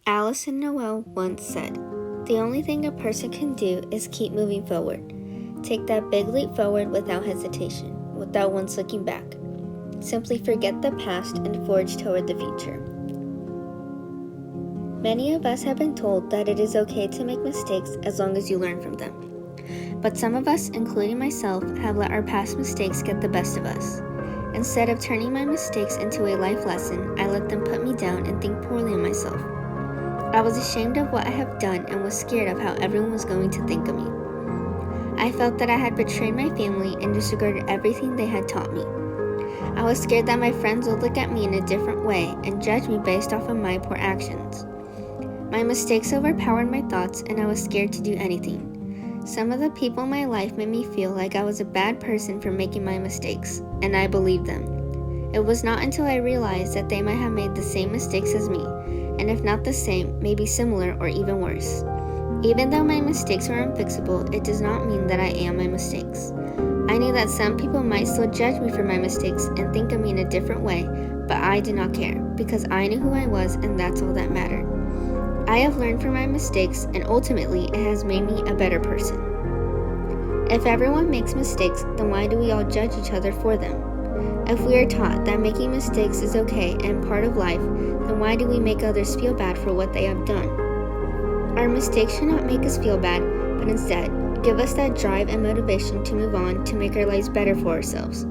Alice and Noel once said, "The only thing a person can do is keep moving forward. Take that big leap forward without hesitation, without once looking back. Simply forget the past and forge toward the future." Many of us have been told that it is okay to make mistakes as long as you learn from them. But some of us, including myself, have let our past mistakes get the best of us. Instead of turning my mistakes into a life lesson, I let them put me down and think poorly of myself. I was ashamed of what I have done and was scared of how everyone was going to think of me. I felt that I had betrayed my family and disregarded everything they had taught me. I was scared that my friends would look at me in a different way and judge me based off of my poor actions. My mistakes overpowered my thoughts, and I was scared to do anything. Some of the people in my life made me feel like I was a bad person for making my mistakes, and I believed them. It was not until I realized that they might have made the same mistakes as me, and if not the same, maybe similar or even worse. Even though my mistakes are unfixable, it does not mean that I am my mistakes. I knew that some people might still judge me for my mistakes and think of me in a different way, but I did not care, because I knew who I was, and that's all that mattered. I have learned from my mistakes, and ultimately it has made me a better person. If everyone makes mistakes, then why do we all judge each other for them? If we are taught that making mistakes is okay and part of life, then why do we make others feel bad for what they have done? Our mistakes should not make us feel bad, but instead, give us that drive and motivation to move on to make our lives better for ourselves.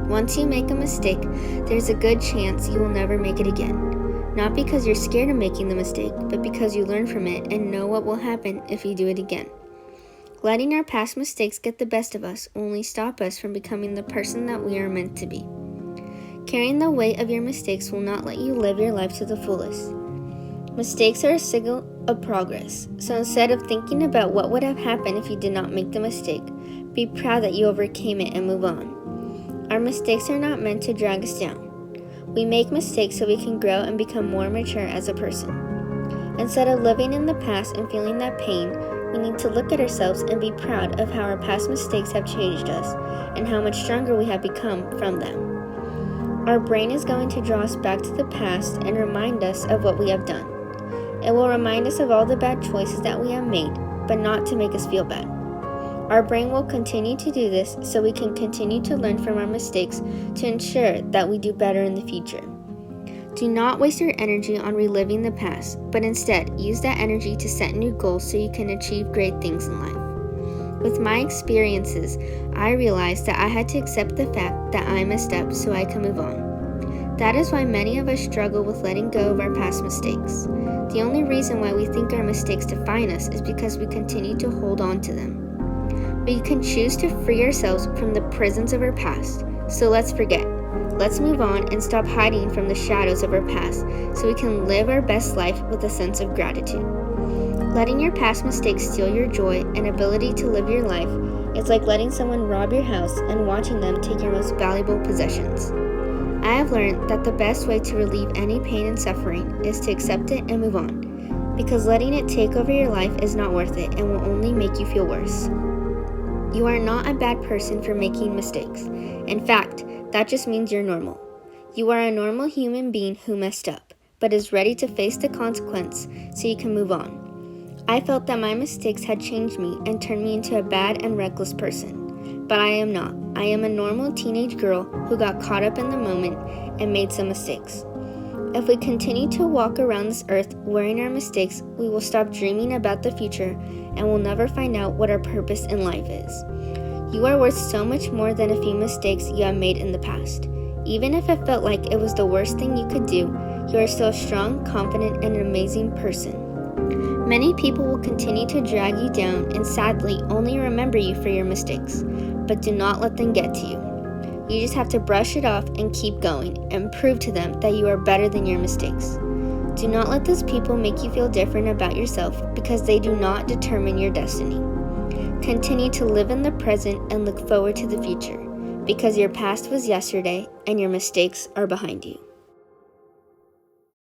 Once you make a mistake, there's a good chance you will never make it again. Not because you're scared of making the mistake, but because you learn from it and know what will happen if you do it again. Letting our past mistakes get the best of us will only stop us from becoming the person that we are meant to be. Carrying the weight of your mistakes will not let you live your life to the fullest. Mistakes are a signal of progress, so instead of thinking about what would have happened if you did not make the mistake, be proud that you overcame it and move on. Our mistakes are not meant to drag us down. We make mistakes so we can grow and become more mature as a person. Instead of living in the past and feeling that pain, we need to look at ourselves and be proud of how our past mistakes have changed us and how much stronger we have become from them. Our brain is going to draw us back to the past and remind us of what we have done. It will remind us of all the bad choices that we have made, but not to make us feel bad. Our brain will continue to do this so we can continue to learn from our mistakes to ensure that we do better in the future. Do not waste your energy on reliving the past, but instead use that energy to set new goals so you can achieve great things in life. With my experiences, I realized that I had to accept the fact that I messed up so I could move on. That is why many of us struggle with letting go of our past mistakes. The only reason why we think our mistakes define us is because we continue to hold on to them. We can choose to free ourselves from the prisons of our past, so let's forget. Let's move on and stop hiding from the shadows of our past so we can live our best life with a sense of gratitude. Letting your past mistakes steal your joy and ability to live your life is like letting someone rob your house and watching them take your most valuable possessions. I have learned that the best way to relieve any pain and suffering is to accept it and move on, because letting it take over your life is not worth it and will only make you feel worse. You are not a bad person for making mistakes. In fact, that just means you're normal. You are a normal human being who messed up, but is ready to face the consequence so you can move on. I felt that my mistakes had changed me and turned me into a bad and reckless person, but I am not. I am a normal teenage girl who got caught up in the moment and made some mistakes. If we continue to walk around this earth wearing our mistakes, we will stop dreaming about the future and will never find out what our purpose in life is. You are worth so much more than a few mistakes you have made in the past. Even if it felt like it was the worst thing you could do, you are still a strong, confident, and amazing person. Many people will continue to drag you down and sadly only remember you for your mistakes, but do not let them get to you. You just have to brush it off and keep going and prove to them that you are better than your mistakes. Do not let those people make you feel different about yourself because they do not determine your destiny. Continue to live in the present and look forward to the future because your past was yesterday and your mistakes are behind you.